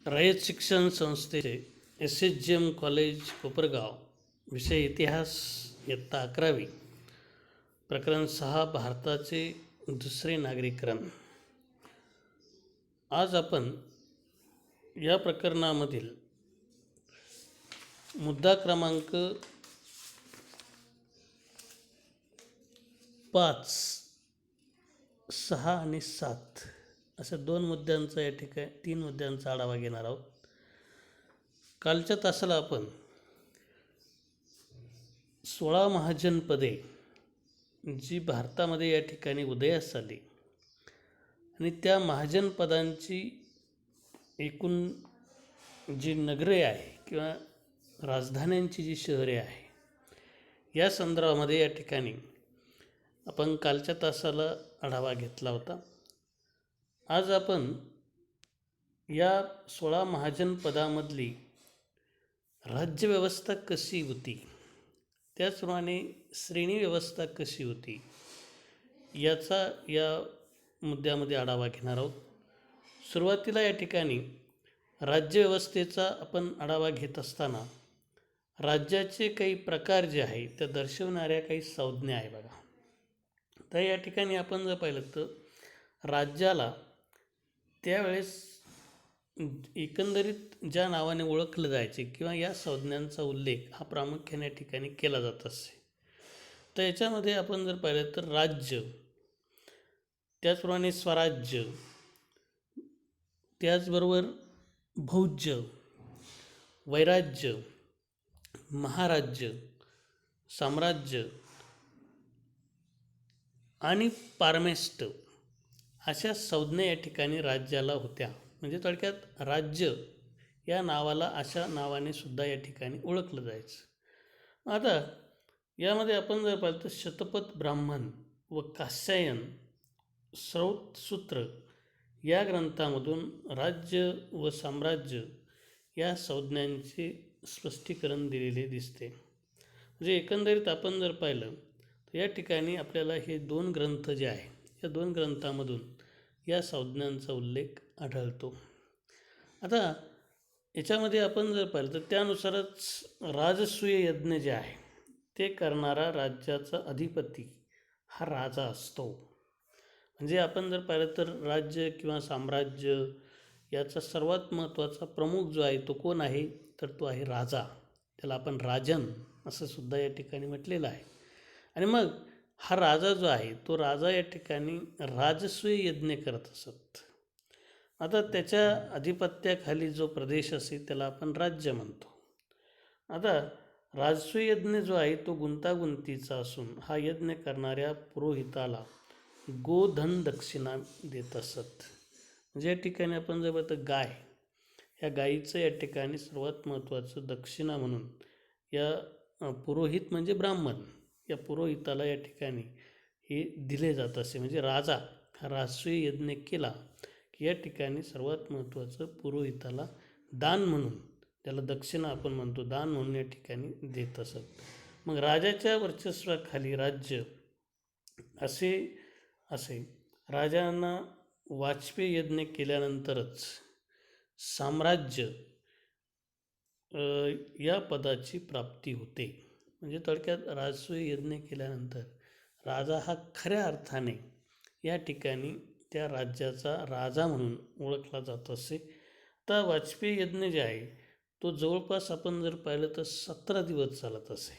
रयत शिक्षण संस्थेचे SHGM college Kopargaon विषय इतिहास इयत्ता 11वी प्रकरण 6 भारताचे दुसरे नागरीकरण. आज आपण या प्रकरणामधील मुद्दा क्रमांक 5, 6 आणि 7 अशा 2 मुद्द्यांचा या ठिकाणी 3 मुद्द्यांचा आढावा घेणार आहोत. कालच्या तासाला आपण 16 महाजनपदे जी भारतामध्ये या ठिकाणी उदयास आली आणि त्या महाजनपदांची एकूण जी नगरे आहे किंवा राजधान्यांची जी शहरे आहे या संदर्भामध्ये या ठिकाणी आपण कालच्या तासाला आढावा घेतला होता. आज आपण या 16 महाजनपदामधली राज्यव्यवस्था कशी होती, त्याचप्रमाणे श्रेणीव्यवस्था कशी होती याचा या मुद्द्यामध्ये आढावा घेणार आहोत. सुरुवातीला या ठिकाणी राज्यव्यवस्थेचा आपण आढावा घेत असताना राज्याचे काही प्रकार जे आहे त्या दर्शवणाऱ्या काही संज्ञा आहे बघा. तर या ठिकाणी आपण जर पाहिलं तर राज्याला त्यावेळेस एकंदरीत ज्या नावाने ओळखलं जायचे किंवा या संज्ञांचा उल्लेख हा प्रामुख्याने या ठिकाणी केला जात असे. तर याच्यामध्ये आपण जर पाहिलं तर राज्य, त्याचप्रमाणे स्वराज्य, त्याचबरोबर भौज्य, वैराज्य, महाराज्य, साम्राज्य आणि पारमेष्ट अशा संज्ञा या ठिकाणी राज्याला होत्या. म्हणजे थोडक्यात राज्य या नावाला अशा नावाने सुद्धा या ठिकाणी ओळखलं जायचं. आता यामध्ये आपण जर पाहिलं तर शतपथ ब्राह्मण व कात्यायन श्रौतसूत्र या ग्रंथामधून राज्य व साम्राज्य या संज्ञांचे स्पष्टीकरण दिलेले दिसते. म्हणजे एकंदरीत आपण जर पाहिलं तर या ठिकाणी आपल्याला हे 2 ग्रंथ जे आहे या 2 ग्रंथामधून या संज्ञांचा उल्लेख आढळतो. आता याच्यामध्ये आपण जर पाहिलं तर त्यानुसारच राजसूय यज्ञ जे आहे ते करणारा राज्याचा अधिपती हा राजा असतो. म्हणजे आपण जर पाहिलं तर राज्य किंवा साम्राज्य याचा सर्वात महत्त्वाचा प्रमुख जो आहे तो कोण आहे, तर तो आहे राजा. त्याला आपण राजन असं सुद्धा या ठिकाणी म्हटलेलं आहे. आणि मग हा राजा जो आहे तो राजा या ठिकाणी राजसूय यज्ञ करत असत. आता त्याच्या अधिपत्याखाली जो प्रदेश असेल त्याला आपण राज्य म्हणतो. आता राजसूय यज्ञ जो आहे तो गुंतागुंतीचा असून हा यज्ञ करणाऱ्या पुरोहिताला गोधन दक्षिणा देत असत. म्हणजे या ठिकाणी आपण जर बघतो गाय, ह्या गायीचं या ठिकाणी सर्वात महत्त्वाचं दक्षिणा म्हणून या पुरोहित म्हणजे ब्राह्मण या पुरोहिताला या ठिकाणी हे दिले जात असे. म्हणजे राजा हा राजसूय यज्ञ केला की या ठिकाणी सर्वात महत्त्वाचं पुरोहिताला दान म्हणून, त्याला दक्षिणा आपण म्हणतो, दान म्हणून या ठिकाणी देत असत. मग राजाच्या वर्चस्वाखाली राज्य असे राजांना वाजपेयी यज्ञ केल्यानंतरच साम्राज्य या पदाची प्राप्ती होते. म्हणजे थोडक्यात राजसूय यज्ञ केल्यानंतर राजा हा खऱ्या अर्थाने या ठिकाणी त्या राज्याचा राजा म्हणून ओळखला जात असे. आता वाजपेयी यज्ञ जे आहे तो जवळपास आपण जर पाहिलं तर 17 दिवस चालत असे.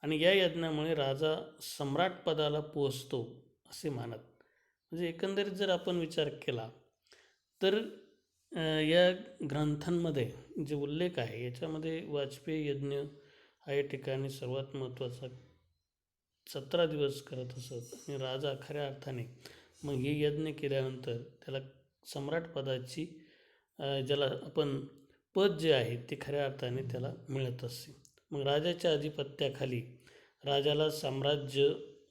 आणि या यज्ञामुळे राजा सम्राट पदाला पोहोचतो असे मानत. म्हणजे एकंदरीत जर आपण विचार केला तर या ग्रंथांमध्ये जे उल्लेख आहे याच्यामध्ये वाजपेयी यज्ञ हा या ठिकाणी सर्वात महत्त्वाचा 17 दिवस करत असत. आणि राजा खऱ्या अर्थाने मग हे यज्ञ केल्यानंतर त्याला सम्राट पदाची ज्याला आपण पद जे आहे ते खऱ्या अर्थाने त्याला मिळत असते. मग राजाच्या अधिपत्याखाली राजाला साम्राज्य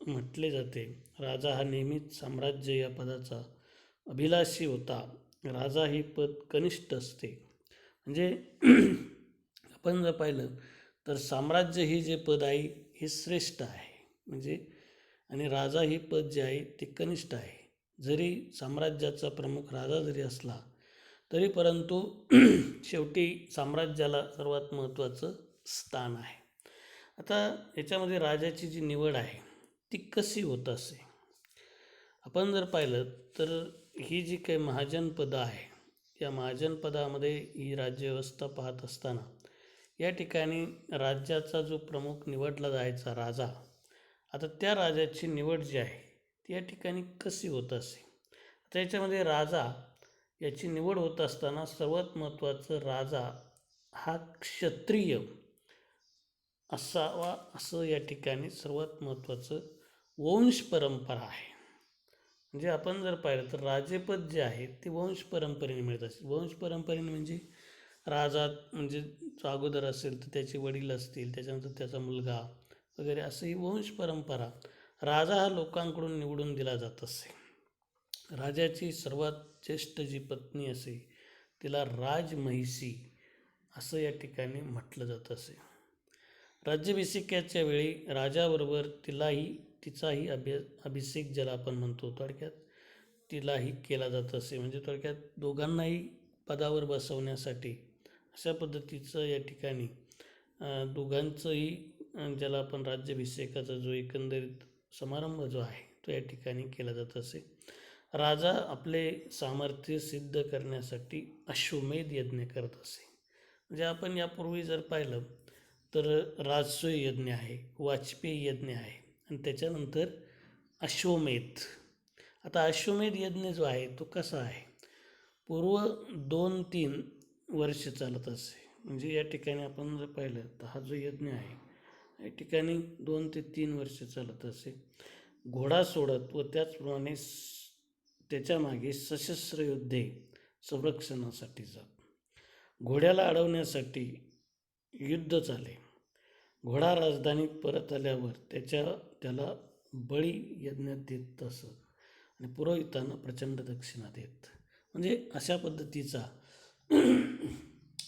म्हटले जाते. राजा हा नेहमीच साम्राज्य या पदाचा अभिलाषी होता. राजा हे पद कनिष्ठ असते. म्हणजे आपण जर पाहिलं तर साम्राज्य हे जे पद आहे हे श्रेष्ठ आहे. म्हणजे आणि राजा हे पद जे आहे ते कनिष्ठ आहे. जरी साम्राज्याचा प्रमुख राजा जरी असला तरी परंतु शेवटी साम्राज्याला सर्वात महत्त्वाचं स्थान आहे. आता याच्यामध्ये राजाची जी निवड आहे ती कशी होत असे? आपण जर पाहिलं तर ही जी काही महाजनपदं आहे, या महाजनपदामध्ये ही राज्यव्यवस्था पाहत असताना या ठिकाणी राज्याचा जो प्रमुख निवडला जायचा राजा, आता त्या राजाची निवड जी आहे ती या ठिकाणी कशी होत असे? आता याच्यामध्ये राजा याची निवड होत असताना सर्वात महत्त्वाचं, राजा हा क्षत्रिय असावा असं या ठिकाणी सर्वात महत्त्वाचं वंश परंपरा आहे. म्हणजे आपण जर पाहिलं तर राजेपद जे आहे ते वंश परंपरेने मिळत असते. वंश परंपरेने म्हणजे राजा म्हणजे जो अगोदर असेल तर त्याचे वडील असतील, त्याच्यानंतर त्याचा मुलगा वगैरे, असं ही वंश परंपरा. राजा हा लोकांकडून निवडून दिला जात असे. राजाची सर्वात ज्येष्ठ जी पत्नी असे तिला राजमहिषी असं या ठिकाणी म्हटलं जात असे. राज्याभिषेकाच्या वेळी राजाबरोबर तिचाही अभिषेक ज्याला आपण म्हणतो थोडक्यात, तिलाही केला जात असे. म्हणजे थोडक्यात दोघांनाही पदावर बसवण्यासाठी अशा पद्धतीचं या ठिकाणी दोघांचंही ज्याला आपण राज्याभिषेकाचा जो एकंदरीत समारंभ जो आहे तो या ठिकाणी केला जात असे. राजा आपले सामर्थ्य सिद्ध करण्यासाठी अश्वमेध यज्ञ करत असे. म्हणजे आपण यापूर्वी जर पाहिलं तर राजसूय यज्ञ आहे, वाजपेयी यज्ञ आहे आणि त्याच्यानंतर अश्वमेध. आता अश्वमेध यज्ञ जो आहे तो कसा आहे, पूर्व 2-3 वर्ष चालत असे. म्हणजे या ठिकाणी आपण जर पाहिलं तर हा जो यज्ञ आहे या ठिकाणी 2 ते 3 वर्ष चालत असे. घोडा सोडत व त्याचप्रमाणे त्याच्या मागे सशस्त्र योद्धे संरक्षणासाठी जात. घोड्याला अडवण्यासाठी युद्ध चाले. घोडा राजधानीत परत आल्यावर त्याला बळी यज्ञ देत असत आणि पुरोहितांना प्रचंड दक्षिणा देत. म्हणजे अशा पद्धतीचा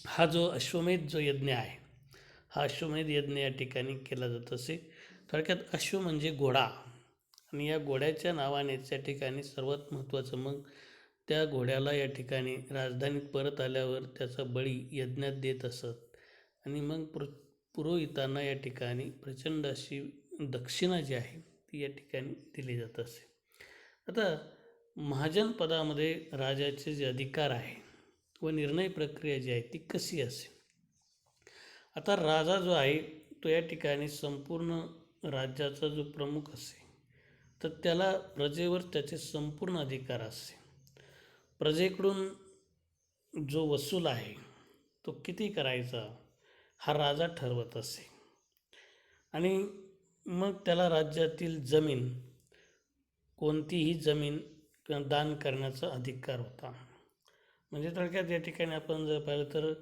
हा जो अश्वमेध जो यज्ञ आहे, हा अश्वमेध यज्ञ या ठिकाणी केला जात असे. थोडक्यात अश्व म्हणजे घोडा आणि या घोड्याच्या नावानेच या ठिकाणी सर्वात महत्त्वाचं, मग त्या घोड्याला या ठिकाणी राजधानीत परत आल्यावर त्याचा बळी यज्ञात देत असत आणि मग पुरोहितांना या ठिकाणी प्रचंड अशी दक्षिणा जी आहे ती या ठिकाणी दिली जात असे. आता महाजन पदामध्ये राजाचे जे अधिकार आहे व निर्णय प्रक्रिया जी आहे ती कशी असे? आता राजा जो आहे तो या ठिकाणी संपूर्ण राज्याचा जो प्रमुख असे तर त्याला प्रजेवर त्याचे संपूर्ण अधिकार असे. प्रजेकडून जो वसूल आहे तो किती करायचा हा राजा ठरवत असे आणि मग त्याला राज्यातील जमीन, कोणतीही जमीन दान करण्याचा अधिकार होता. म्हणजे थोडक्यात या ठिकाणी आपण जर पाहिलं तर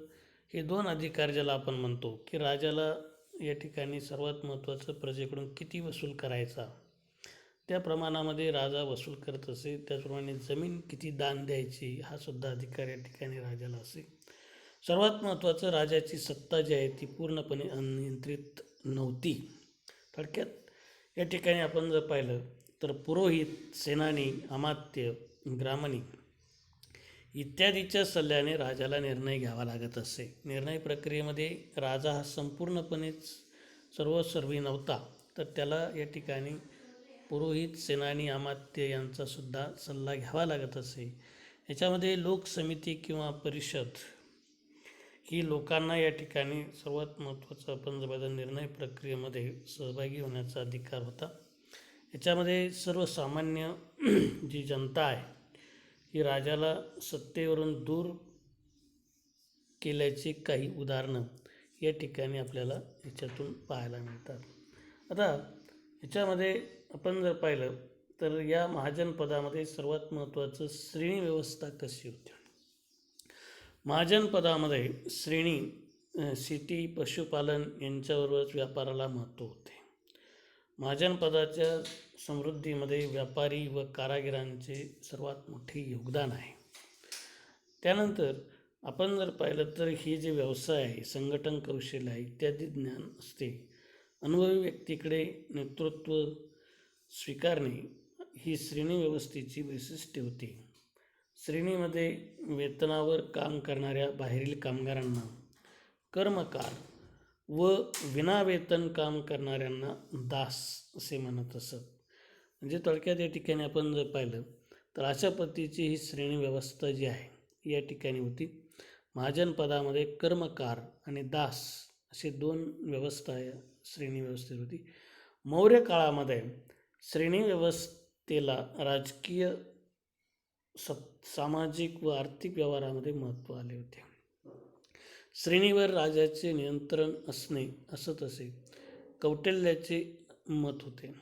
हे 2 अधिकार ज्याला आपण म्हणतो की राजाला या ठिकाणी सर्वात महत्त्वाचं प्रजेकडून किती वसूल करायचा त्या प्रमाणामध्ये राजा वसूल करत असे. त्याचप्रमाणे जमीन किती दान द्यायची हा सुद्धा अधिकार या ठिकाणी राजाला असे. सर्वात महत्त्वाचं, राजाची सत्ता जी आहे ती पूर्णपणे अनियंत्रित नव्हती. थोडक्यात या ठिकाणी आपण जर पाहिलं तर पुरोहित, सेनानी, अमात्य, ग्रामणी इत्यादीच्या सल्ल्याने राजाला निर्णय घ्यावा लागत असे. निर्णय प्रक्रियेमध्ये राजा हा संपूर्णपणेच सर्वस्वी नव्हता, तर त्याला या ठिकाणी पुरोहित, सेनानी, अमात्य यांचासुद्धा सल्ला घ्यावा लागत असे. याच्यामध्ये लोकसमिती किंवा परिषद ही लोकांना या ठिकाणी सर्वात महत्त्वाचं आपण जर निर्णय प्रक्रियेमध्ये सहभागी होण्याचा अधिकार होता. याच्यामध्ये सर्वसामान्य जी जनता आहे ही राजाला सत्तेवरून दूर केल्याची काही उदाहरणं या ठिकाणी आपल्याला याच्यातून पाहायला मिळतात. आता याच्यामध्ये आपण जर पाहिलं तर या महाजनपदामध्ये सर्वात महत्त्वाचं श्रेणी व्यवस्था कशी होती. महाजनपदामध्ये श्रेणी, शेती, पशुपालन यांच्याबरोबरच व्यापाराला महत्त्व होते. महाजनपदाच्या समृद्धीमध्ये व्यापारी व कारागिरांचे सर्वात मोठे योगदान आहे. त्यानंतर आपण जर पाहिलं तर हे जे व्यवसाय आहे, संघटन कौशल्य आहे, इत्यादी ज्ञान असते. अनुभवी व्यक्तीकडे नेतृत्व स्वीकारणे ही श्रेणी व्यवस्थेची वैशिष्ट्ये होती. श्रेणीमध्ये वेतनावर काम करणाऱ्या बाहेरील कामगारांना कर्मकार व विनावेतन काम करणाऱ्यांना दास असे म्हणत असत. म्हणजे थोडक्यात या ठिकाणी आपण जर पाहिलं तर अशा पद्धतीची ही श्रेणी व्यवस्था जी आहे या ठिकाणी होती. महाजन पदामध्ये कर्मकार आणि दास असे दोन व्यवस्था या श्रेणी व्यवस्थेत होती. मौर्य काळामध्ये श्रेणी व्यवस्थेला राजकीय सामाजिक व आर्थिक व्यवहारामध्ये महत्त्व आले होते. श्रेणीवर राजाचे नियंत्रण असणे असत असे कौटिल्याचे मत होते.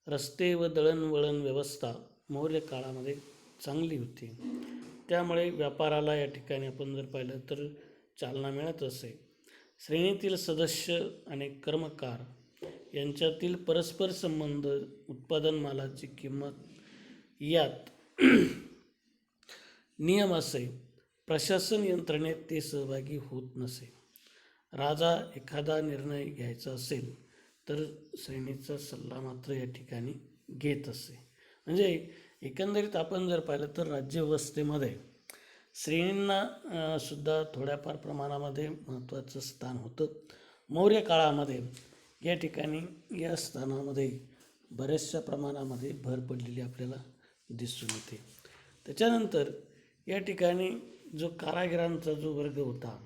रस्ते व दळणवळण व्यवस्था मौर्य काळामध्ये चांगली होती. त्यामुळे व्यापाराला या ठिकाणी आपण जर पाहिलं तर चालना मिळत असे. श्रेणीतील सदस्य आणि कर्मकार यांच्यातील परस्पर संबंध, उत्पादन मालाची किंमत यात नियम असे. प्रशासन यंत्रणेत ते सहभागी होत नसे. राजा एखादा निर्णय घ्यायचा असेल तर श्रेणीचा सल्ला मात्र या ठिकाणी घेत असे. म्हणजे एकंदरीत आपण जर पाहिलं तर राज्यव्यवस्थेमध्ये श्रेणींना सुद्धा थोड्याफार प्रमाणामध्ये महत्त्वाचं स्थान होतं. मौर्य काळामध्ये या ठिकाणी या स्थानामध्ये बऱ्याचशा प्रमाणामध्ये भर पडलेली आपल्याला दिसून येते. त्याच्यानंतर या ठिकाणी जो कारागिरांचा जो वर्ग होता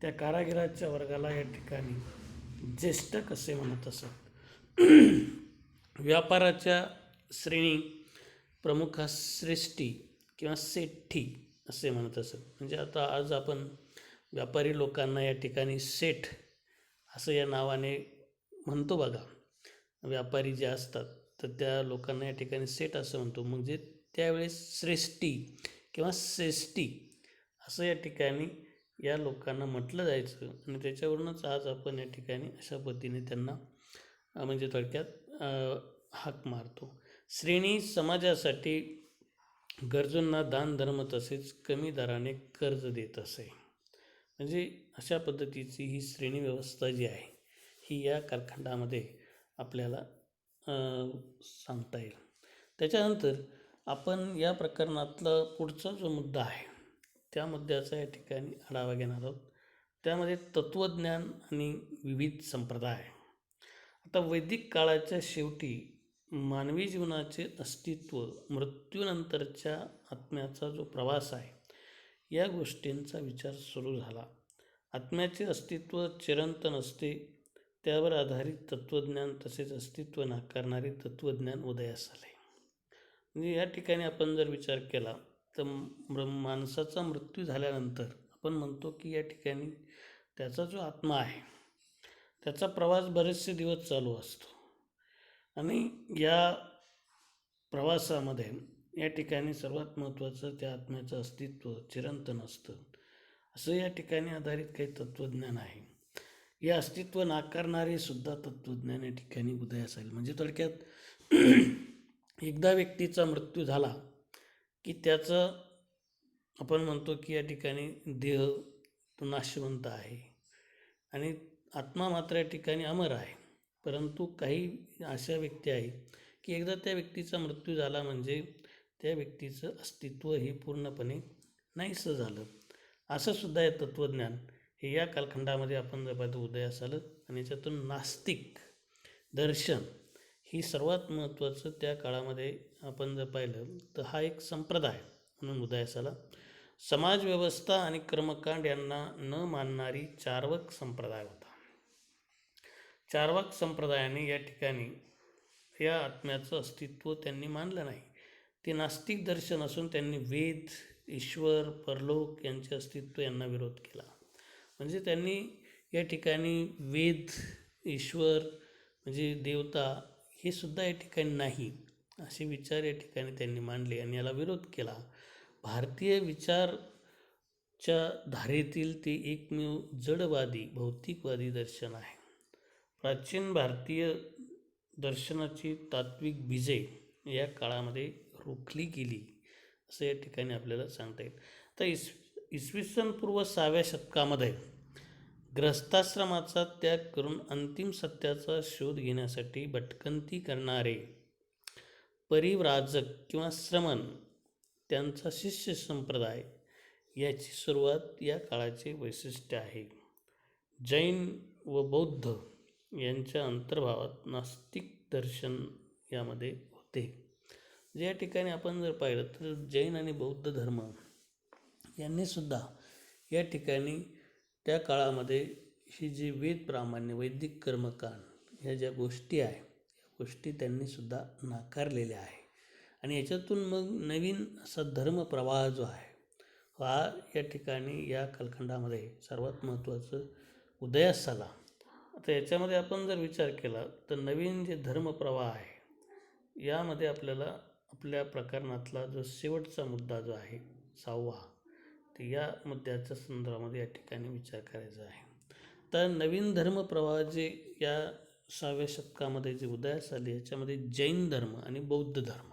त्या कारागिराच्या वर्गाला या ठिकाणी ज्येष्ठक असे म्हणत असत. व्यापाराच्या श्रेणी प्रमुखास श्रेष्ठी किंवा सेठी असे म्हणत असत. म्हणजे आता आज आपण व्यापारी लोकांना या ठिकाणी सेठ असं या नावाने म्हणतो बघा. व्यापारी जे असतात तर त्या लोकांना या ठिकाणी सेठ असं म्हणतो. म्हणजे त्यावेळेस श्रेष्ठी किंवा श्रेष्ठी असं या ठिकाणी या लोकांना म्हटलं जायचं आणि त्याच्यावरूनच आज आपण या ठिकाणी अशा पद्धतीने त्यांना म्हणजे थोडक्यात हाक मारतो. श्रेणी समाजासाठी गरजूंना दान धर्म तसेच कमी दराने कर्ज देत असे. म्हणजे अशा पद्धतीची ही श्रेणी व्यवस्था जी आहे ही या कालखंडामध्ये आपल्याला सांगता येईल. त्याच्यानंतर आपण या प्रकरणातला पुढचा जो मुद्दा आहे त्या मुद्द्याचा या ठिकाणी आढावा घेणार आहोत. त्यामध्ये तत्त्वज्ञान आणि विविध संप्रदाय. आता वैदिक काळाच्या शेवटी मानवी जीवनाचे अस्तित्व, मृत्यूनंतरच्या आत्म्याचा जो प्रवास आहे या गोष्टींचा विचार सुरू झाला. आत्म्याचे अस्तित्व चिरंतन असते त्यावर आधारित तत्त्वज्ञान तसेच अस्तित्व नाकारणारे तत्त्वज्ञान उदयास आले. म्हणजे या ठिकाणी आपण जर विचार केला तर माणसाचा मृत्यू झाल्यानंतर आपण म्हणतो की या ठिकाणी त्याचा जो आत्मा आहे त्याचा प्रवास बरेचसे दिवस चालू असतो आणि या प्रवासामध्ये या ठिकाणी सर्वात महत्त्वाचं त्या आत्म्याचं अस्तित्व चिरंतन असतं असं या ठिकाणी आधारित काही तत्त्वज्ञान आहे. या अस्तित्व नाकारणारे सुद्धा तत्त्वज्ञान या ठिकाणी उदयास आले. म्हणजे थोडक्यात एकदा व्यक्तीचा मृत्यू झाला की त्याचं आपण म्हणतो की या ठिकाणी देह तो नाशवंत आहे आणि आत्मा मात्र या ठिकाणी अमर आहे. परंतु काही अशा व्यक्ती आहेत की एकदा त्या व्यक्तीचा मृत्यू झाला म्हणजे त्या व्यक्तीचं अस्तित्व हे पूर्णपणे नाहीसं झालं. असं सुद्धा हे तत्त्वज्ञान हे या कालखंडामध्ये आपण जर पाहतो उदयास आलं आणि याच्यातून नास्तिक दर्शन ही सर्वात महत्त्वाचं त्या काळामध्ये आपण जर पाहिलं तर हा एक संप्रदाय म्हणून उदयास आला. समाजव्यवस्था आणि कर्मकांड यांना न मानणारी चार्वाक संप्रदाय होता. चार्वाक संप्रदायाने या ठिकाणी या आत्म्याचं अस्तित्व त्यांनी मानलं नाही. ते नास्तिक दर्शन असून त्यांनी वेद, ईश्वर, परलोक यांचे अस्तित्व यांना विरोध केला. म्हणजे त्यांनी या ठिकाणी वेद, ईश्वर म्हणजे देवता हे सुद्धा या ठिकाणी नाही असे विचार या ठिकाणी त्यांनी मांडले आणि याला विरोध केला. भारतीय विचारच्या धारेतील ते एकमेव जडवादी भौतिकवादी दर्शन आहे. प्राचीन भारतीय दर्शनाची तात्विक बीजे या काळामध्ये रोखली गेली असं या ठिकाणी आपल्याला सांगता येईल. तर इसवी सन पूर्व 6व्या शतकामध्ये गृहस्थाश्रमाचा त्याग करून अंतिम सत्याचा शोध घेण्यासाठी भटकंती करणारे परिव्राजक किंवा श्रमण त्यांचा शिष्य संप्रदाय याची सुरुवात या काळाचे वैशिष्ट्य आहे. जैन व बौद्ध यांच्या अंतर्भावात नास्तिक दर्शन यामध्ये होते. या ठिकाणी आपण जर पाहिलं तर जैन आणि बौद्ध धर्म यांनीसुद्धा या ठिकाणी त्या काळामध्ये ही जी वेद प्रामाण्य वैदिक कर्मकांड ह्या ज्या गोष्टी आहे या गोष्टी त्यांनीसुद्धा नाकारलेल्या आहे. आणि याच्यातून मग नवीन असा धर्मप्रवाह जो आहे हा या ठिकाणी या कालखंडामध्ये सर्वात महत्त्वाचं उदयास आला. आता याच्यामध्ये आपण जर विचार केला तर नवीन जे धर्मप्रवाह आहे यामध्ये आपल्याला आपल्या प्रकरणातला जो शेवटचा मुद्दा जो आहे 6वा, तर या मुद्द्याच्या संदर्भामध्ये या ठिकाणी विचार करायचा आहे. तर नवीन धर्मप्रवाह जे या 6व्या शतकामध्ये जे उदयास आले याच्यामध्ये जैन धर्म आणि बौद्ध धर्म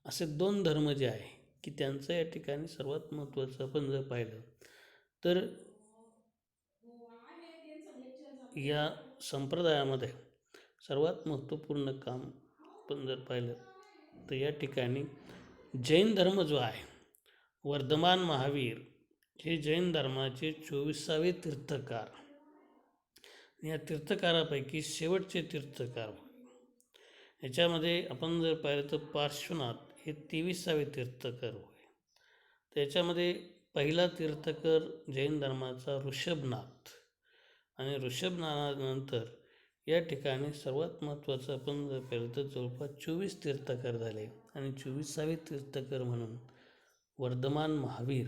असे 2 धर्म जे आहे की त्यांचं या ठिकाणी सर्वात महत्त्वाचं आपण जर पाहिलं तर या संप्रदायामध्ये सर्वात महत्त्वपूर्ण काम आपण जर पाहिलं तर या ठिकाणी जैन धर्म जो आहे वर्धमान महावीर हे जैन धर्माचे 24वे तीर्थकार, या तीर्थकारापैकी शेवटचे तीर्थकार. याच्यामध्ये आपण जर पाहिलं तर पार्श्वनाथ हे 23वे तीर्थकर होय. त्याच्यामध्ये पहिला तीर्थकर जैन धर्माचा ऋषभनाथ, आणि ऋषभनाथानंतर या ठिकाणी सर्वात महत्त्वाचं आपण जर पाहिलं तर जवळपास 24 तीर्थकर झाले. आणि 24वे तीर्थकर म्हणून वर्धमान महावीर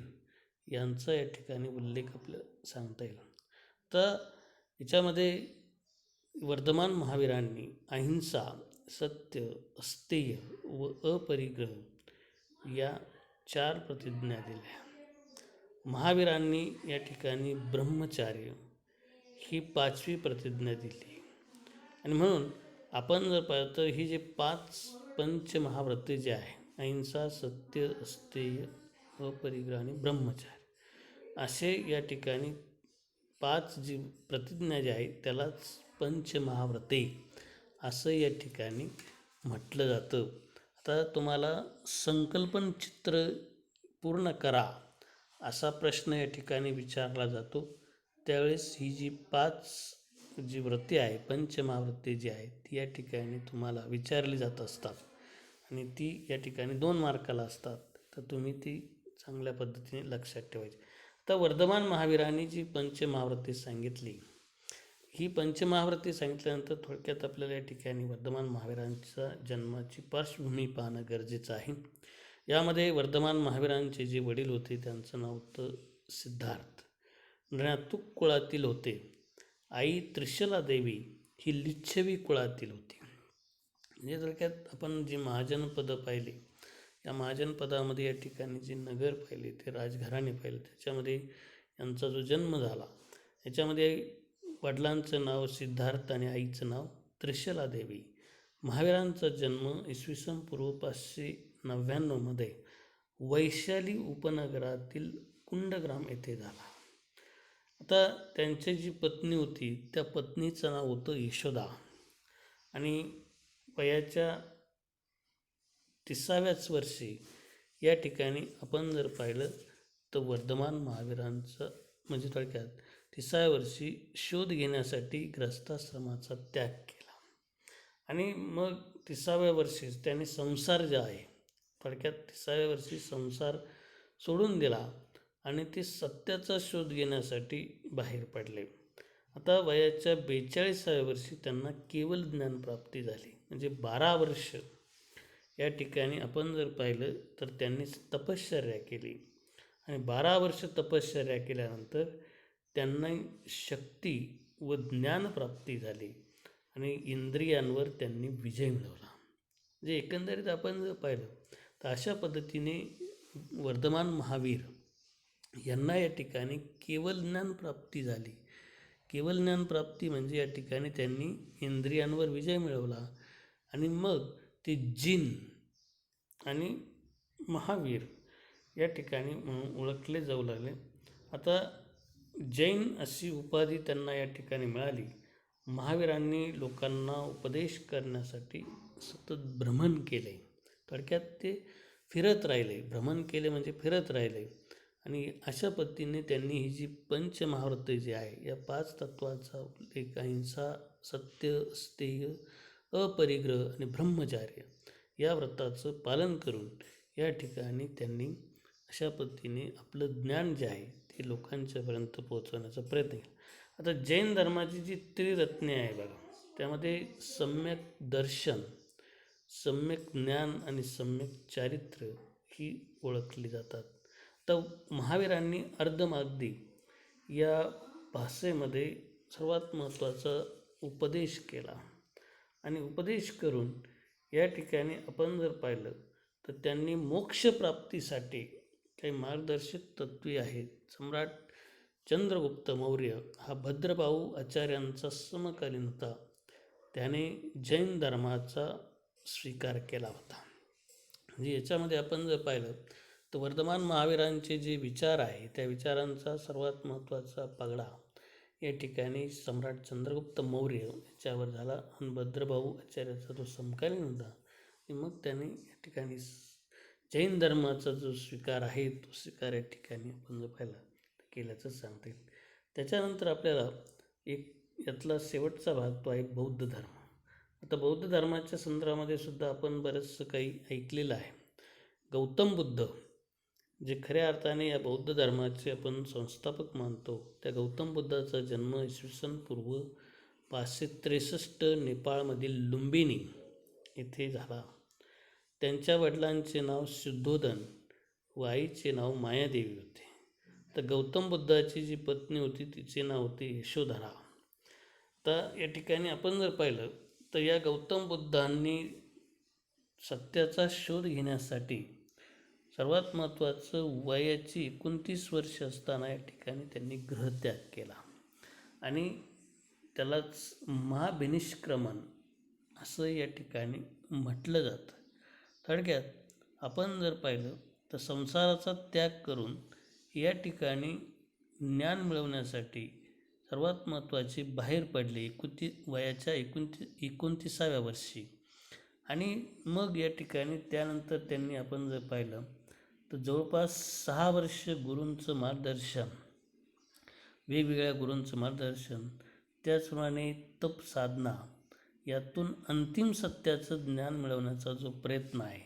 यांचा या ठिकाणी उल्लेख आपल्याला सांगता येईल. तर याच्यामध्ये वर्धमान महावीरांनी अहिंसा, सत्य, अस्तेय व अपरिग्रह या 4 प्रतिज्ञा दिल्या. महावीरांनी या ठिकाणी ब्रह्मचार्य ही 5वी प्रतिज्ञा दिली. आणि म्हणून आपण जर पाहिलं तर ही जे 5 पंचमहाव्रते जे आहे अहिंसा, सत्य, अस्तेय, अपरिग्रह आणि ब्रह्मचार्य असे या ठिकाणी 5 जी प्रतिज्ञा जी आहे त्यालाच पंचमहाव्रते असं या ठिकाणी म्हटलं जातं. आता तुम्हाला संकल्पन चित्र पूर्ण करा असा प्रश्न या ठिकाणी विचारला जातो. त्यावेळेस ही जी 5 जी व्रते आहे पंचमहाव्रते जी आहे ती या ठिकाणी तुम्हाला विचारली जात असतात आणि ती या ठिकाणी 2 मार्काला असतात. तर तुम्ही ती चांगल्या पद्धतीने लक्षात ठेवायची. आता वर्धमान महावीरांनी जी पंचमहाव्रते सांगितली ही पंचमहाव्रते सांगितल्यानंतर थोडक्यात आपल्याला या ठिकाणी वर्धमान महावीरांच्या जन्माची पार्श्वभूमी पाहणं गरजेचं आहे. यामध्ये वर्धमान महावीरांचे जे वडील होते त्यांचं नाव होतं सिद्धार्थ, ज्ञातूक कुळातील होते. आई त्रिशला देवी ही लिच्छवी कुळातील होती. म्हणजे थोडक्यात आपण जी महाजनपदं पाहिली या महाजनपदामध्ये या ठिकाणी जे नगर पाहिले ते राजघराणे पाहिले त्याच्यामध्ये यांचा जो जन्म झाला याच्यामध्ये वडिलांचं नाव सिद्धार्थ आणि आईचं नाव त्रिशला देवी. महावीरांचा जन्म इसवी पूर्व 599 वैशाली उपनगरातील कुंडग्राम येथे झाला. आता त्यांची जी पत्नी होती त्या पत्नीचं नाव होतं यशोदा. आणि वयाच्या 30व्याच वर्षी या ठिकाणी आपण जर पाहिलं तर वर्धमान महावीरांचं म्हणजे थोडक्यात 30व्या वर्षी शोध घेण्यासाठी ग्रस्ताश्रमाचा त्याग केला. आणि मग 30व्या वर्षीच त्यांनी संसार जे आहे थोडक्यात 30व्या वर्षी संसार सोडून दिला आणि ते सत्याचा शोध घेण्यासाठी बाहेर पडले. आता वयाच्या 42व्या वर्षी त्यांना केवळ ज्ञानप्राप्ती झाली. म्हणजे 12 वर्ष या ठिकाणी आपण जर पाहिलं तर त्यांनी तपश्चर्या केली आणि 12 वर्ष तपश्चर्या केल्यानंतर त्यांना शक्ती व ज्ञानप्राप्ती झाली आणि इंद्रियांवर त्यांनी विजय मिळवला. म्हणजे एकंदरीत आपण जर पाहिलं तर अशा पद्धतीने वर्धमान महावीर यांना या ठिकाणी केवळ ज्ञानप्राप्ती झाली. केवळ ज्ञानप्राप्ती म्हणजे या ठिकाणी त्यांनी इंद्रियांवर विजय मिळवला आणि मग ते जिन आणि महावीर या ठिकाणी म्हणून ओळखले जाऊ लागले. आता जैन अशी उपाधी त्यांना या ठिकाणी मिळाली. महावीरांनी लोकांना उपदेश करण्यासाठी सतत भ्रमण केले. थोडक्यात ते फिरत राहिले, भ्रमण केले म्हणजे फिरत राहिले. आणि अशा पद्धतीने त्यांनी ही जी पंचमहाव्रते जी आहे या 5 तत्वाचा उल्लेख अहिंसा, सत्य, स्थेय, अपरिग्रह आणि ब्रह्मचार्य या व्रताचं पालन करून या ठिकाणी त्यांनी अशा पद्धतीने आपलं ज्ञान जे आहे ते लोकांच्यापर्यंत पोहोचवण्याचा प्रयत्न केला. आता जैन धर्माची जी त्रिरत्ने आहे बघा, त्यामध्ये सम्यक दर्शन, सम्यक ज्ञान आणि सम्यक चारित्र्य ही ओळखली जातात. तर महावीरांनी अर्धमागधी या भाषेमध्ये सर्वात महत्त्वाचा उपदेश केला. आणि उपदेश करून या ठिकाणी आपण जर पाहिलं तर त्यांनी मोक्षप्राप्तीसाठी काही मार्गदर्शक तत्त्वे आहेत. सम्राट चंद्रगुप्त मौर्य हा भद्रभाऊ आचार्यांचा समकालीन होता. त्याने जैन धर्माचा स्वीकार केला होता. म्हणजे याच्यामध्ये आपण जर पाहिलं तर वर्तमान महावीरांचे जे विचार आहे त्या विचारांचा सर्वात महत्त्वाचा पगडा या ठिकाणी सम्राट चंद्रगुप्त मौर्य याच्यावर झाला. आणि भद्रभाऊ आचार्याचा जो समकालीन होता आणि मग त्याने या ठिकाणी जैन धर्माचा जो स्वीकार आहे तो स्वीकार या ठिकाणी आपण जर पाहिला तर केल्याचं सांगता येईल. त्याच्यानंतर आपल्याला एक यातला शेवटचा भाग तो आहे बौद्ध धर्म. आता बौद्ध धर्माच्या संदर्भामध्ये सुद्धा आपण बरंचसं काही ऐकलेलं आहे. गौतम बुद्ध जे खऱ्या अर्थाने या बौद्ध धर्माचे आपण संस्थापक मानतो, त्या गौतम बुद्धाचा जन्म इसवी सन पूर्व 563 नेपाळमधील लुंबिनी येथे झाला. त्यांच्या वडिलांचे नाव शुद्धोधन व आईचे नाव मायादेवी होते. तर गौतम बुद्धाची जी पत्नी होती तिचे नाव होते यशोधरा. तर या ठिकाणी आपण जर पाहिलं तर या गौतम बुद्धांनी सत्याचा शोध घेण्यासाठी सर्वात महत्त्वाचं वयाची 29 वर्ष असताना या ठिकाणी त्यांनी गृहत्याग केला. आणि त्यालाच महाभिनिष्क्रमण असं या ठिकाणी म्हटलं जातं. थोडक्यात आपण जर पाहिलं तर संसाराचा त्याग करून या ठिकाणी ज्ञान मिळवण्यासाठी सर्वात महत्त्वाचे बाहेर पडले वयाच्या 29व्या वर्षी. आणि मग या ठिकाणी त्यानंतर त्यांनी आपण जर पाहिलं तर जवळपास 6 वर्ष गुरूंचं मार्गदर्शन, वेगवेगळ्या गुरूंचं मार्गदर्शन, त्याचप्रमाणे तप साधना, यातून अंतिम सत्याचं ज्ञान मिळवण्याचा जो प्रयत्न आहे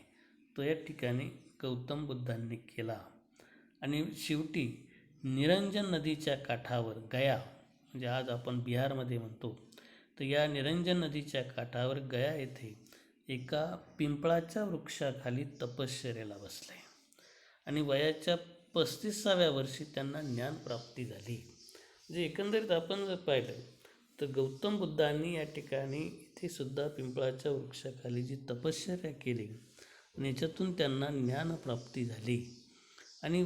तो या ठिकाणी गौतम बुद्धांनी केला. आणि शेवटी निरंजन नदीच्या काठावर गया, म्हणजे आज आपण बिहारमध्ये म्हणतो, तर या निरंजन नदीच्या काठावर गया येथे एका पिंपळाच्या वृक्षाखाली तपश्चर्याला बसले. आणि वयाच्या 35व्या वर्षी त्यांना ज्ञानप्राप्ती झाली. म्हणजे एकंदरीत आपण जर पाहिलं तर गौतम बुद्धांनी या ठिकाणी इथे सुद्धा पिंपळाच्या वृक्षाखाली जी तपश्चर्या केली आणि याच्यातून त्यांना ज्ञानप्राप्ती झाली. आणि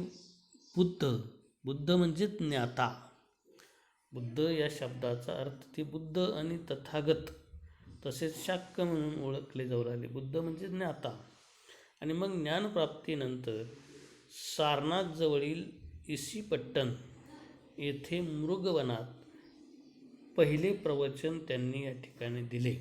बुद्ध म्हणजे ज्ञाता. बुद्ध या शब्दाचा अर्थ ते बुद्ध आणि तथागत तसेच शाक्य म्हणून ओळखले जाऊ लागले. बुद्ध म्हणजे ज्ञाता. आणि मग ज्ञानप्राप्तीनंतर सारनाथजवळील इसिपट्टण येथे मृगवनात पहिले प्रवचन त्यांनी या ठिकाणी दिले.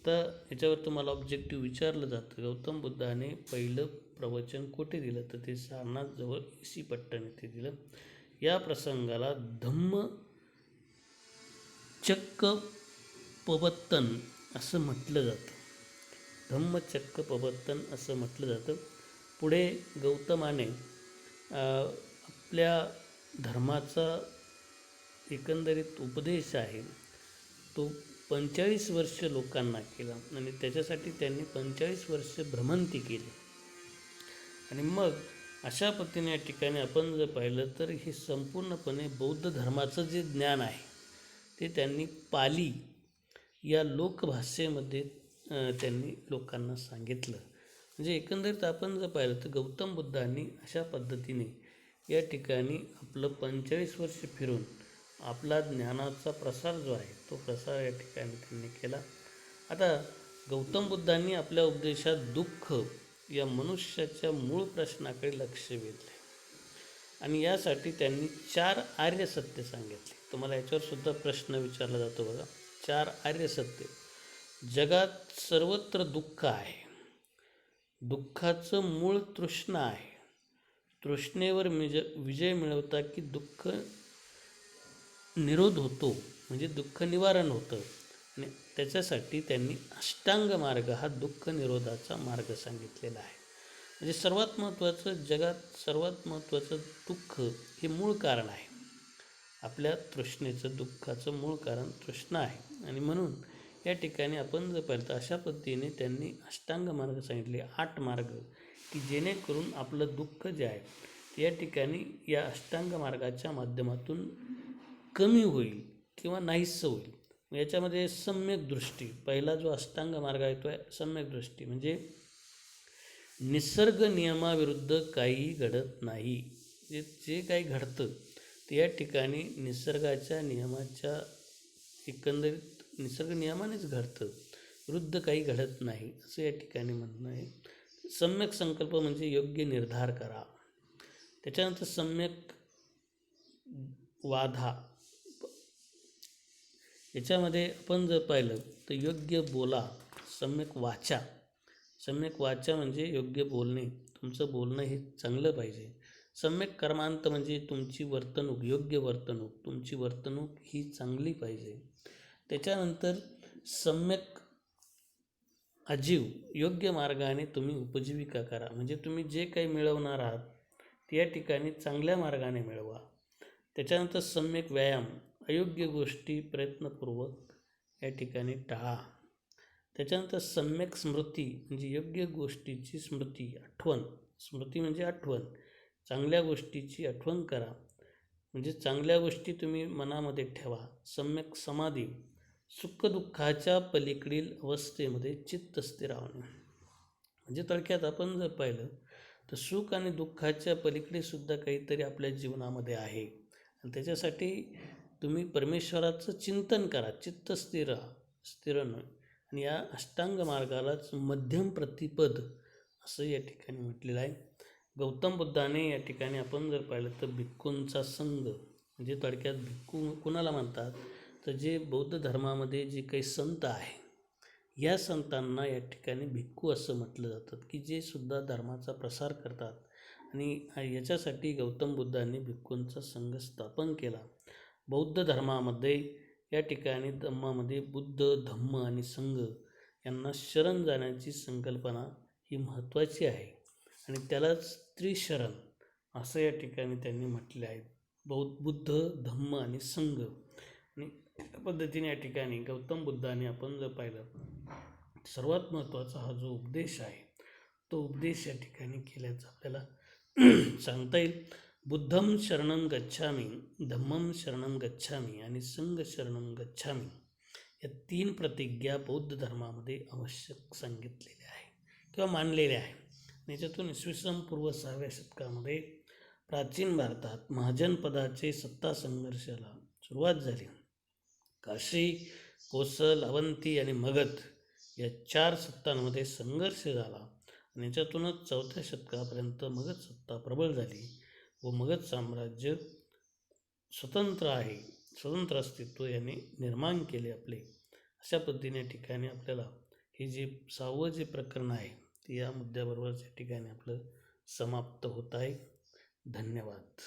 तर याच्यावर तुम्हाला ऑब्जेक्टिव्ह विचारलं जातं, गौतम बुद्धाने पहिलं प्रवचन कुठे दिलं, तर ते सारनाथजवळ इसिपट्टण येथे दिलं. या प्रसंगाला धम्मचक्कपवत्तन असं म्हटलं जातं. धम्मचक्कपवत्तन असं म्हटलं जातं. पुढे गौतमाने आपल्या धर्माचा एकंदरीत उपदेश आहे तो 45 वर्ष लोकांना केला. आणि त्याच्यासाठी त्यांनी 45 वर्ष भ्रमंती केली. आणि मग अशा पद्धतीने या ठिकाणी आपण जर पाहिलं तर हे संपूर्णपणे बौद्ध धर्माचं जे ज्ञान आहे ते त्यांनी पाली या लोकभाषेमध्ये त्यांनी लोकांना सांगितलं. म्हणजे एकंदरीत आपण जर पाहिलं तर गौतम बुद्धांनी अशा पद्धतीने या ठिकाणी आपलं 45 वर्ष फिरून आपला ज्ञानाचा प्रसार जो आहे तो प्रसार या ठिकाणी त्यांनी केला. आता गौतम बुद्धांनी आपल्या उपदेशात दुःख या मनुष्याच्या मूळ प्रश्नाकडे लक्ष वेधले. आणि यासाठी त्यांनी 4 आर्य सत्य सांगितले. तुम्हाला याच्यावर सुद्धा प्रश्न विचारला जातो बघा. 4 आर्य सत्य. जगात सर्वत्र दुःख आहे. दुःखाचं मूळ तृष्णा आहे. तृष्णेवर विजय मिळवता की दुःख निरोध होतो, म्हणजे दुःख निवारण होतं. आणि त्याच्यासाठी त्यांनी अष्टांग मार्ग हा दुःख निरोधाचा मार्ग सांगितलेला आहे. म्हणजे सर्वात महत्त्वाचं, जगात सर्वात महत्त्वाचं दुःख हे मूळ कारण आहे. आपल्या तृष्णेचं, दुःखाचं मूळ कारण तृष्णा आहे. आणि म्हणून या ठिकाणी आपण जर पाहिलं तर अशा पद्धतीने त्यांनी अष्टांग मार्ग सांगितले, 8 मार्ग, की जेणेकरून आपलं दुःख जे आहे ते या ठिकाणी या अष्टांग मार्गाच्या माध्यमातून कमी होईल किंवा नाहीसं होईल. याच्यामध्ये सम्यक दृष्टी, पहिला जो अष्टांग मार्ग आहे तो आहे सम्यक दृष्टी, म्हणजे निसर्ग नियमाविरुद्ध काहीही घडत नाही. जे काही घडतं ते या ठिकाणी निसर्गाच्या नियमाच्या, एकंदरीत निसर्ग नियमानेच घडतं, विरुद्ध काही घडत नाही असं या ठिकाणी म्हणणं आहे. सम्यक संकल्प म्हणजे योग्य निर्धार करा. त्याच्यानंतर सम्यक वाधा, याच्यामध्ये आपण जर पाहिलं तर योग्य बोला, सम्यक वाचा. सम्यक वाचा म्हणजे योग्य बोलणे, तुमचं बोलणं हे चांगलं पाहिजे. सम्यक कर्मांत म्हणजे तुमची वर्तणूक, योग्य वर्तणूक, तुमची वर्तणूक ही चांगली पाहिजे. त्याच्यानंतर सम्यक आजीव, योग्य मार्गाने तुम्ही उपजीविका करा, म्हणजे तुम्ही जे काही मिळवणार आहात ते या ठिकाणी चांगल्या मार्गाने मिळवा. त्याच्यानंतर सम्यक व्यायाम, अयोग्य गोष्टी प्रयत्नपूर्वक या ठिकाणी टाळा. त्याच्यानंतर सम्यक स्मृती म्हणजे योग्य गोष्टीची स्मृती, आठवण. स्मृती म्हणजे आठवण, चांगल्या गोष्टीची आठवण करा, म्हणजे चांगल्या गोष्टी तुम्ही मनामध्ये ठेवा. सम्यक समाधी, सुखदुःखाच्या पलीकडील अवस्थेमध्ये चित्त स्थिर राहणे. म्हणजे थोडक्यात आपण जर पाहिलं तर सुख आणि दुःखाच्या पलीकडे सुद्धा काहीतरी आपल्या जीवनामध्ये आहे, आणि त्याच्यासाठी तुम्ही परमेश्वराचं चिंतन करा, चित्त स्थिर नव्हे. आणि या अष्टांग मार्गालाच मध्यम प्रतिपद असं या ठिकाणी म्हटलेलं आहे. गौतम बुद्धाने या ठिकाणी आपण जर पाहिलं तर भिक्खूंचा संघ, म्हणजे थोडक्यात भिक्खू कुणाला म्हणतात तर जे बौद्ध धर्मामध्ये जे काही संत आहे या संतांना या ठिकाणी भिक्खू असं म्हटलं जातं, की जे सुद्धा धर्माचा प्रसार करतात. आणि याच्यासाठी गौतम बुद्धांनी भिक्खूंचा संघ स्थापन केला. बौद्ध धर्मामध्ये या ठिकाणी धम्मामध्ये बुद्ध, धम्म आणि संघ यांना शरण जाण्याची संकल्पना ही महत्त्वाची आहे, आणि त्यालाच त्रिशरण असं या ठिकाणी त्यांनी म्हटले आहे. बुद्ध, धम्म आणि संघ. आणि त्या पद्धतीने या ठिकाणी गौतम बुद्धाने आपण जर पाहिलं सर्वात महत्त्वाचा हा जो उपदेश आहे तो उपदेश या ठिकाणी केल्याचं आपल्याला सांगता येईल. बुद्धं शरणं गच्छामि, धम्मं शरणं गच्छामि आणि संघ शरणं गच्छामि, या 3 प्रतिज्ञा बौद्ध धर्मामध्ये आवश्यक सांगितलेल्या आहे किंवा मानलेल्या आहे. याच्यातून इसवी सन पूर्व 6व्या शतकामध्ये प्राचीन भारतात महाजनपदाचे सत्ता संघर्षाला सुरुवात झाली. काशी, कोसल, अवंती आणि मगध या 4 सत्तांमध्ये संघर्ष झाला, आणि याच्यातूनच 4थ्या शतकापर्यंत मगध सत्ता प्रबळ झाली व मगध साम्राज्य स्वतंत्र अस्तित्व याने निर्माण केले आपले. अशा पद्धतीने ठिकाणी आपल्याला हे जे 6वं जे प्रकरण आहे ते या मुद्द्याबरोबरच या ठिकाणी आपलं समाप्त होत आहे. धन्यवाद.